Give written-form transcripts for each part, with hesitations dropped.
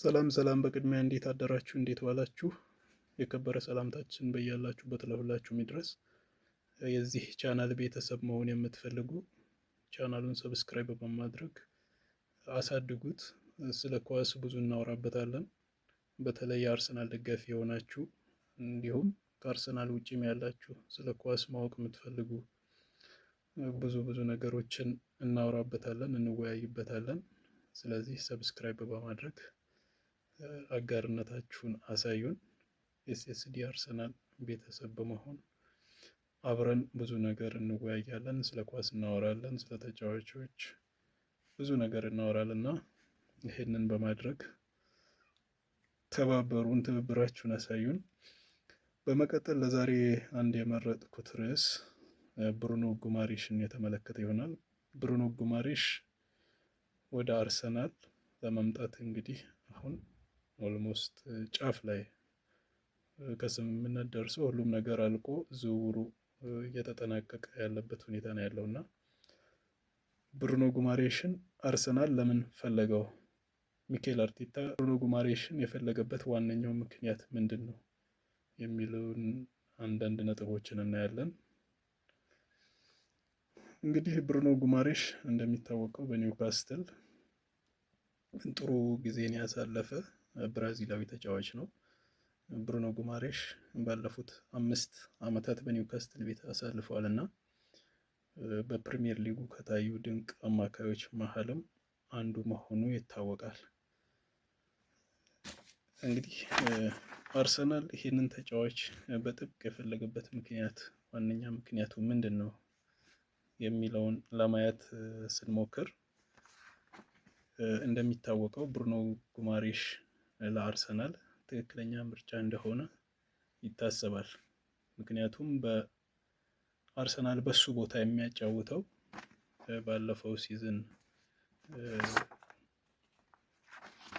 ሰላም ሰላም፣ በቅድሚያ እንዴት አደራችሁ? እንዴት ዋላችሁ? የከበረ ሰላምታችን በያላችሁበት ለሁላችሁም ይድረስ። የዚህ ቻናል ቤተሰብ መሆን የምትፈልጉ ቻናሉን ሰብስክራይብ በማድረግ አሳድጉት። ስለ ኳስ ብዙ እናወራበታለን። በተለይ የአርሰናል ደጋፊ የሆናችሁ እንዲሁም ከአርሰናል ውጭም ያላችሁ ስለ ኳስ ማወቅ የምትፈልጉ ብዙ ነገሮችን እናወራበታለን፣ እንወያይበታለን። ስለዚህ ሰብስክራይብ በማድረግ አጋርነታችሁን አሳዩን። ኤስኤስዲ አርሰናል ቤተሰብ በመሆን አብረን ብዙ ነገር እንወያያለን። ስለ ኳስ እናወራለን፣ ስለ ተጫዋቾች ብዙ ነገር እናወራለን እና ይሄንን በማድረግ ተባበሩን፣ ትብብራችሁን አሳዩን። በመቀጠል ለዛሬ አንድ የመረጥኩት ርዕስ ብሩኖ ጉማሬሽን የተመለከተ ይሆናል። ብሩኖ ጉማሬሽ ወደ አርሰናል ለመምጣት እንግዲህ አሁን ኦልሞስት ጫፍ ላይ ከስምምነት ደርሶ ሁሉም ነገር አልቆ ዝውውሩ እየተጠናቀቀ ያለበት ሁኔታ ነው ያለው እና ብሩኖ ጉማሬሽን አርሰናል ለምን ፈለገው? ሚኬል አርቴታ ብሩኖ ጉማሬሽን የፈለገበት ዋነኛው ምክንያት ምንድን ነው የሚለውን አንዳንድ ነጥቦችን እናያለን። እንግዲህ ብሩኖ ጉማሬሽ እንደሚታወቀው በኒውካስትል ጥሩ ጊዜን ያሳለፈ ብራዚላዊ ተጫዋች ነው። ብሩኖ ጉማሬሽ ባለፉት 5 ዓመታት በኒውካስትል ቤት አሳልፈዋል እና በፕሪሚየር ሊጉ ከታዩ ድንቅ አማካዮች መሀልም አንዱ መሆኑ ይታወቃል። እንግዲህ አርሰናል ይህንን ተጫዋች በጥብቅ የፈለገበት ምክንያት ዋነኛ ምክንያቱ ምንድን ነው የሚለውን ለማየት ስንሞክር እንደሚታወቀው ብሩኖ ጉማሬሽ ለአርሰናል ትክክለኛ ምርጫ እንደሆነ ይታሰባል። ምክንያቱም በአርሰናል በሱ ቦታ የሚያጫውተው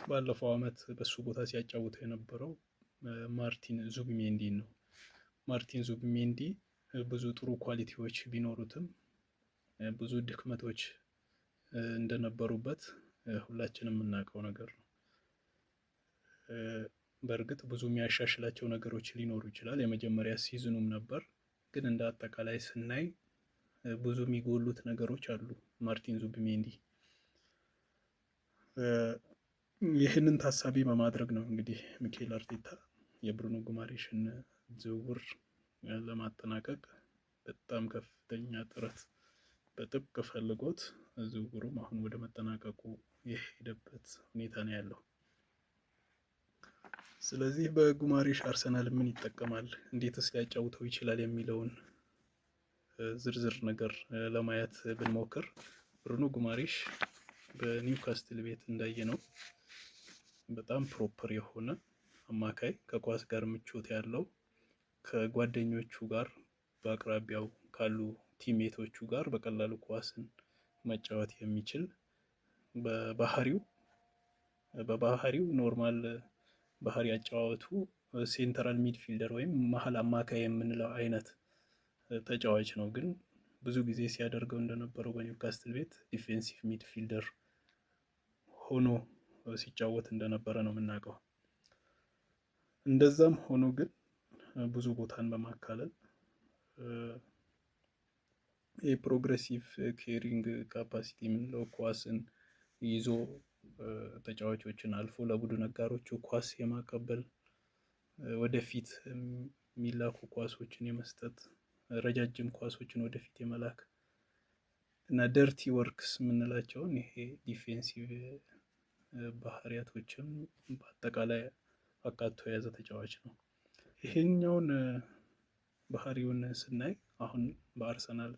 ባለፈው ዓመት በሱ ቦታ ሲያጫውተው የነበረው ማርቲን ዙቢሜንዲ ነው። ማርቲን ዙቢሜንዲ ብዙ ጥሩ ኳሊቲዎች ቢኖሩትም ብዙ ድክመቶች እንደነበሩበት ሁላችንም የምናውቀው ነገር ነው። በእርግጥ ብዙ የሚያሻሽላቸው ነገሮች ሊኖሩ ይችላል። የመጀመሪያ ሲዝኑም ነበር፣ ግን እንደ አጠቃላይ ስናይ ብዙ የሚጎሉት ነገሮች አሉ። ማርቲን ዙቢሜንዲ ይህንን ታሳቢ በማድረግ ነው እንግዲህ ሚኬል አርቴታ የብሩኖ ጉማሬሽን ዝውውር ለማጠናቀቅ በጣም ከፍተኛ ጥረት በጥብቅ ፈልጎት ዝውውሩም አሁን ወደ መጠናቀቁ የሄደበት ሁኔታ ነው ያለው። ስለዚህ በጉማሬሽ አርሰናል ምን ይጠቀማል፣ እንዴትስ ሊያጫውተው ይችላል የሚለውን ዝርዝር ነገር ለማየት ብንሞክር ብሩኖ ጉማሬሽ በኒውካስትል ቤት እንዳየነው በጣም ፕሮፐር የሆነ አማካይ፣ ከኳስ ጋር ምቾት ያለው፣ ከጓደኞቹ ጋር በአቅራቢያው ካሉ ቲሜቶቹ ጋር በቀላሉ ኳስን መጫወት የሚችል በባህሪው ኖርማል ባህሪ አጫዋወቱ ሴንትራል ሚድፊልደር ወይም መሀል አማካይ የምንለው አይነት ተጫዋች ነው። ግን ብዙ ጊዜ ሲያደርገው እንደነበረው በኒውካስትል ቤት ዲፌንሲቭ ሚድፊልደር ሆኖ ሲጫወት እንደነበረ ነው የምናውቀው። እንደዛም ሆኖ ግን ብዙ ቦታን በማካለል የፕሮግሬሲቭ ኬሪንግ ካፓሲቲ የምንለው ኳስን ይዞ ተጫዋቾችን አልፎ ለቡድን አጋሮቹ ኳስ የማቀበል፣ ወደፊት የሚላኩ ኳሶችን የመስጠት፣ ረጃጅም ኳሶችን ወደፊት የመላክ እና ደርቲ ወርክስ የምንላቸውን ይሄ ዲፌንሲቭ ባህሪያቶችን በአጠቃላይ አካቶ የያዘ ተጫዋች ነው። ይሄኛውን ባህሪውን ስናይ አሁን በአርሰናል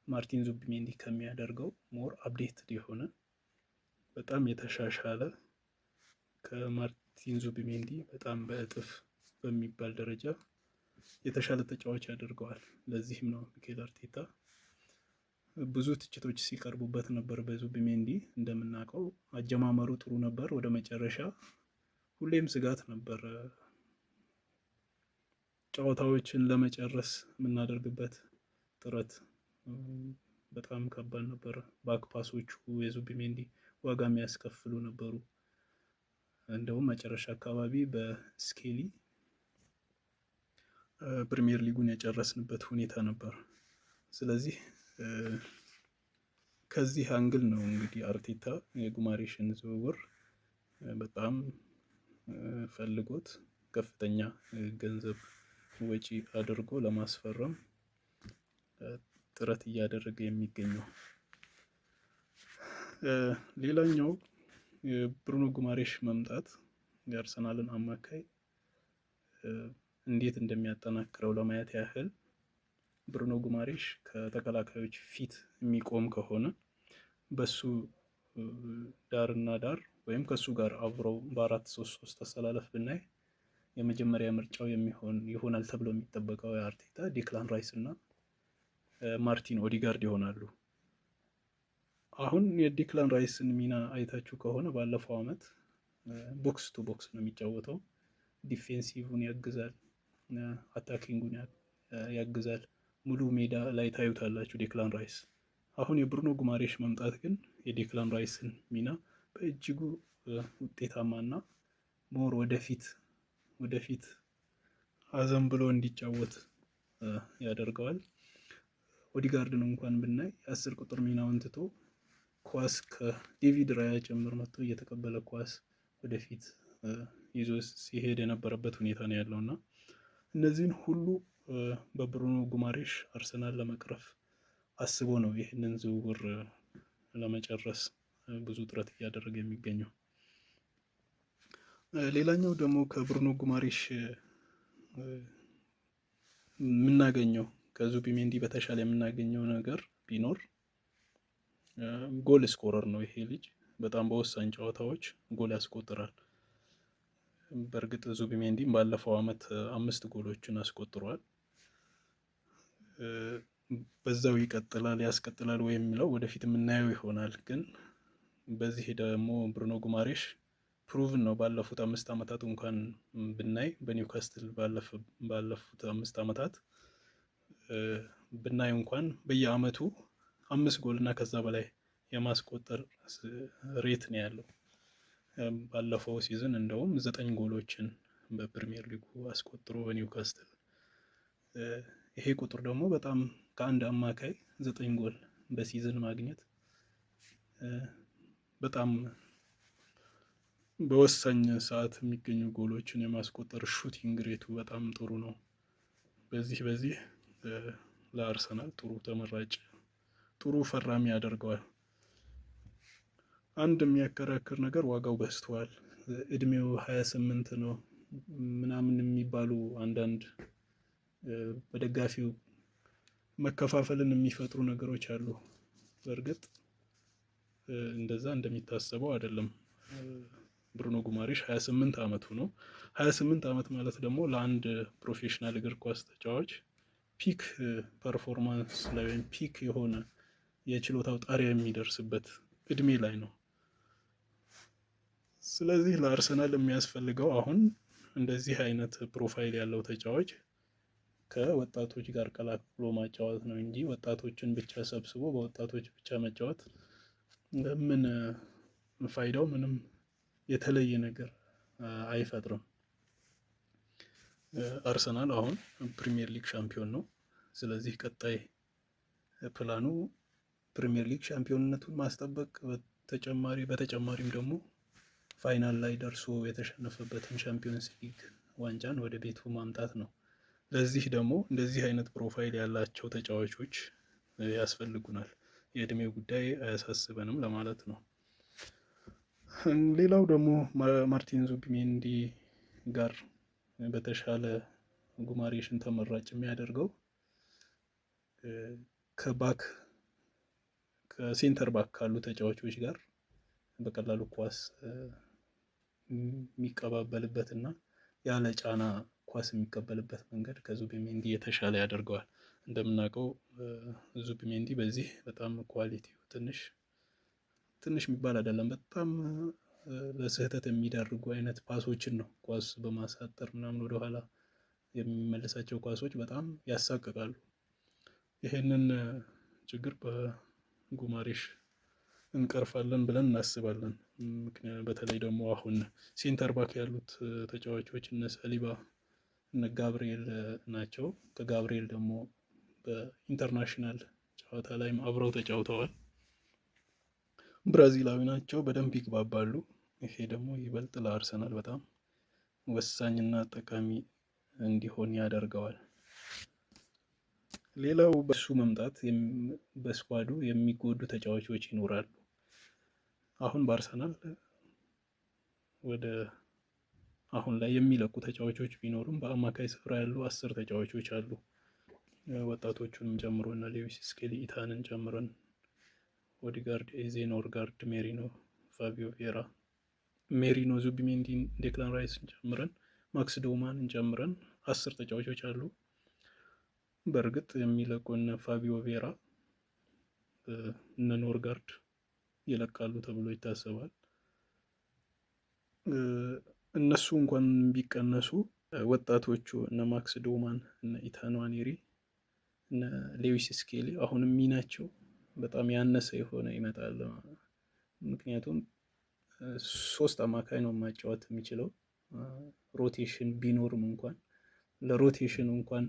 ማርቲን ዙቢሜንዲ ከሚያደርገው ሞር አፕዴትድ የሆነ በጣም የተሻሻለ ከማርቲን ዙቢሜንዲ በጣም በእጥፍ በሚባል ደረጃ የተሻለ ተጫዋች ያደርገዋል። ለዚህም ነው ሚኬል አርቴታ ብዙ ትችቶች ሲቀርቡበት ነበር በዙቢሜንዲ። እንደምናውቀው አጀማመሩ ጥሩ ነበር፣ ወደ መጨረሻ ሁሌም ስጋት ነበር። ጨዋታዎችን ለመጨረስ የምናደርግበት ጥረት በጣም ከባድ ነበር። ባክ ፓሶቹ የዙቢሜንዲ ዋጋ የሚያስከፍሉ ነበሩ። እንደውም መጨረሻ አካባቢ በስኬሊ ፕሪሚየር ሊጉን የጨረስንበት ሁኔታ ነበር። ስለዚህ ከዚህ አንግል ነው እንግዲህ አርቴታ የጉማሬሽን ዝውውር በጣም ፈልጎት ከፍተኛ ገንዘብ ወጪ አድርጎ ለማስፈረም ጥረት እያደረገ የሚገኘው። ሌላኛው የብሩኖ ጉማሬሽ መምጣት የአርሰናልን አማካይ እንዴት እንደሚያጠናክረው ለማየት ያህል ብሩኖ ጉማሬሽ ከተከላካዮች ፊት የሚቆም ከሆነ በሱ ዳርና ዳር ወይም ከሱ ጋር አብረው በ4-3-3 አሰላለፍ ብናይ የመጀመሪያ ምርጫው ይሆናል ተብሎ የሚጠበቀው የአርቴታ ዴክላን ራይስ እና ማርቲን ኦዲጋርድ ይሆናሉ። አሁን የዴክላን ራይስን ሚና አይታችሁ ከሆነ ባለፈው አመት ቦክስ ቱ ቦክስ ነው የሚጫወተው። ዲፌንሲቭን ያግዛል፣ አታኪንጉን ያግዛል። ሙሉ ሜዳ ላይ ታዩታላችሁ ዴክላን ራይስ። አሁን የብሩኖ ጉማሬሽ መምጣት ግን የዴክላን ራይስን ሚና በእጅጉ ውጤታማና ሞር ወደፊት አዘን ብሎ እንዲጫወት ያደርገዋል። ኦዲጋርድን እንኳን ብናይ የ10 ቁጥር ሚናውን ትቶ ኳስ ከዴቪድ ራያ ጭምር መጥቶ እየተቀበለ ኳስ ወደፊት ይዞ ሲሄድ የነበረበት ሁኔታ ነው ያለው እና እነዚህን ሁሉ በብሩኖ ጉማሬሽ አርሰናል ለመቅረፍ አስቦ ነው ይህንን ዝውውር ለመጨረስ ብዙ ጥረት እያደረገ የሚገኘው። ሌላኛው ደግሞ ከብሩኖ ጉማሬሽ የምናገኘው ከዙቢሜንዲ በተሻለ የምናገኘው ነገር ቢኖር ጎል ስኮረር ነው። ይሄ ልጅ በጣም በወሳኝ ጨዋታዎች ጎል ያስቆጥራል። በእርግጥ ዙቢሜንዲም ባለፈው አመት 5 ጎሎችን አስቆጥሯል። በዛው ያስቀጥላል ወይ የሚለው ወደፊት የምናየው ይሆናል። ግን በዚህ ደግሞ ብሩኖ ጉማሬሽ ፕሩቭን ነው። ባለፉት 5 አመታት እንኳን ብናይ በኒውካስትል ባለፉት 5 አመታት ብናይ እንኳን በየአመቱ 5 ጎል እና ከዛ በላይ የማስቆጠር ሬት ነው ያለው። ባለፈው ሲዝን እንደውም 9 ጎሎችን በፕሪሚየር ሊጉ አስቆጥሮ በኒውካስትል። ይሄ ቁጥር ደግሞ በጣም ከአንድ አማካይ 9 ጎል በሲዝን ማግኘት በጣም በወሳኝ ሰዓት የሚገኙ ጎሎችን የማስቆጠር ሹቲንግ ሬቱ በጣም ጥሩ ነው። በዚህ ለአርሰናል ጥሩ ተመራጭ፣ ጥሩ ፈራሚ ያደርገዋል። አንድ የሚያከራክር ነገር ዋጋው በዝቷል፣ እድሜው 28 ነው ምናምን የሚባሉ አንዳንድ በደጋፊው መከፋፈልን የሚፈጥሩ ነገሮች አሉ። በእርግጥ እንደዛ እንደሚታሰበው አይደለም። ብሩኖ ጉማሬሽ 28 አመቱ ነው። 28 አመት ማለት ደግሞ ለአንድ ፕሮፌሽናል እግር ኳስ ተጫዋች ፒክ ፐርፎርማንስ ላይ ወይም ፒክ የሆነ የችሎታው ጣሪያ የሚደርስበት እድሜ ላይ ነው። ስለዚህ ለአርሰናል የሚያስፈልገው አሁን እንደዚህ አይነት ፕሮፋይል ያለው ተጫዋች ከወጣቶች ጋር ቀላቅሎ ማጫወት ነው እንጂ ወጣቶችን ብቻ ሰብስቦ በወጣቶች ብቻ መጫወት ምን ፋይዳው? ምንም የተለየ ነገር አይፈጥርም። አርሰናል አሁን ፕሪሚየር ሊግ ሻምፒዮን ነው። ስለዚህ ቀጣይ ፕላኑ ፕሪሚየር ሊግ ሻምፒዮንነቱን ማስጠበቅ፣ በተጨማሪም ደግሞ ፋይናል ላይ ደርሶ የተሸነፈበትን ሻምፒዮንስ ሊግ ዋንጫን ወደ ቤቱ ማምጣት ነው። ለዚህ ደግሞ እንደዚህ አይነት ፕሮፋይል ያላቸው ተጫዋቾች ያስፈልጉናል። የእድሜው ጉዳይ አያሳስበንም ለማለት ነው። ሌላው ደግሞ ማርቲን ዙቢሜንዲ ጋር በተሻለ ጉማሬሽን ተመራጭ የሚያደርገው ከሴንተር ባክ ካሉ ተጫዋቾች ጋር በቀላሉ ኳስ የሚቀባበልበት እና ያለ ጫና ኳስ የሚቀበልበት መንገድ ከዙቢሜንዲ የተሻለ ያደርገዋል። እንደምናውቀው ዙቢሜንዲ በዚህ በጣም ኳሊቲው ትንሽ የሚባል አይደለም። በጣም ለስህተት የሚዳርጉ አይነት ፓሶችን ነው ኳስ በማሳጠር ምናምን ወደኋላ የሚመልሳቸው ኳሶች በጣም ያሳቅቃሉ። ይሄንን ችግር በጉማሬሽ እንቀርፋለን ብለን እናስባለን። ምክንያቱም በተለይ ደግሞ አሁን ሴንተር ባክ ያሉት ተጫዋቾች እነ ሰሊባ እነ ጋብርኤል ናቸው። ከጋብርኤል ደግሞ በኢንተርናሽናል ጨዋታ ላይም አብረው ተጫውተዋል። ብራዚላዊ ናቸው፣ በደንብ ይግባባሉ። ይሄ ደግሞ ይበልጥ ለአርሰናል በጣም ወሳኝና ጠቃሚ እንዲሆን ያደርገዋል። ሌላው በሱ መምጣት በስኳዱ የሚጎዱ ተጫዋቾች ይኖራሉ። አሁን በአርሰናል ወደ አሁን ላይ የሚለቁ ተጫዋቾች ቢኖሩም በአማካይ ስፍራ ያሉ 10 ተጫዋቾች አሉ። ወጣቶቹንም ጨምሮ እና ሌዊስ ስኬሊ፣ ኢታንን ጨምረን ኦዲጋርድ፣ ኤዜ፣ ኖርጋርድ፣ ሜሪኖ፣ ፋቢዮ ቬራ፣ ሜሪኖ፣ ዙቢሜንዲን፣ ዴክላን ራይስን ጨምረን ማክስ ዶማንን ጨምረን 10 ተጫዋቾች አሉ። በእርግጥ የሚለቁ እነ ፋቢዮ ቬራ እነ ኖርጋርድ ይለቃሉ ተብሎ ይታሰባል። እነሱ እንኳን ቢቀነሱ ወጣቶቹ እነ ማክስ ዶማን እነ ኢታን ዋኔሪ እነ ሌዊስ ስኬሊ አሁንም ሚናቸው በጣም ያነሰ የሆነ ይመጣል። ምክንያቱም 3 አማካይ ነው ማጫወት የሚችለው። ሮቴሽን ቢኖርም እንኳን ለሮቴሽን እንኳን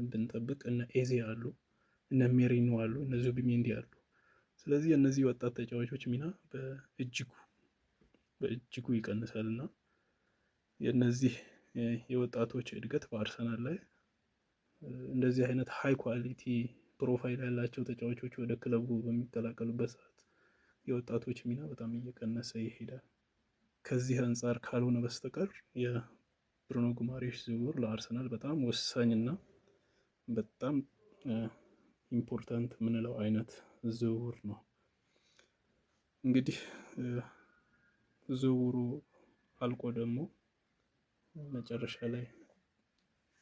ብንጠብቅ እነ ኤዜ አሉ፣ እነ ሜሪኖ አሉ፣ እነ ዙቢሜንዲ አሉ። ስለዚህ እነዚህ ወጣት ተጫዋቾች ሚና በእጅጉ ይቀንሳል እና የእነዚህ የወጣቶች እድገት በአርሰናል ላይ እንደዚህ አይነት ሃይ ኳሊቲ ፕሮፋይል ያላቸው ተጫዋቾች ወደ ክለቡ በሚቀላቀሉበት ሰዓት የወጣቶች ሚና በጣም እየቀነሰ ይሄዳል። ከዚህ አንጻር ካልሆነ በስተቀር የብሩኖ ጉማሬሽ ዝውውር ለአርሰናል በጣም ወሳኝና በጣም ኢምፖርታንት የምንለው አይነት ዝውውር ነው። እንግዲህ ዝውውሩ አልቆ ደግሞ መጨረሻ ላይ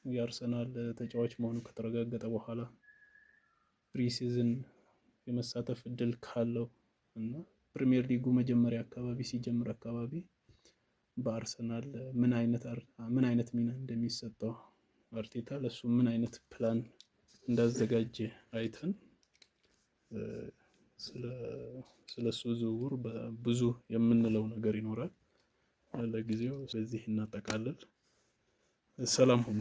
የአርሰናል ተጫዋች መሆኑ ከተረጋገጠ በኋላ ፕሪሲዝን የመሳተፍ እድል ካለው እና ፕሪሚየር ሊጉ መጀመሪያ አካባቢ ሲጀምር አካባቢ በአርሰናል ምን አይነት ሚና እንደሚሰጠው አርቴታ ለሱ ምን አይነት ፕላን እንዳዘጋጀ አይተን ስለሱ ዝውውር ብዙ የምንለው ነገር ይኖራል። ለጊዜው በዚህ እናጠቃልል። ሰላም ሁኑ።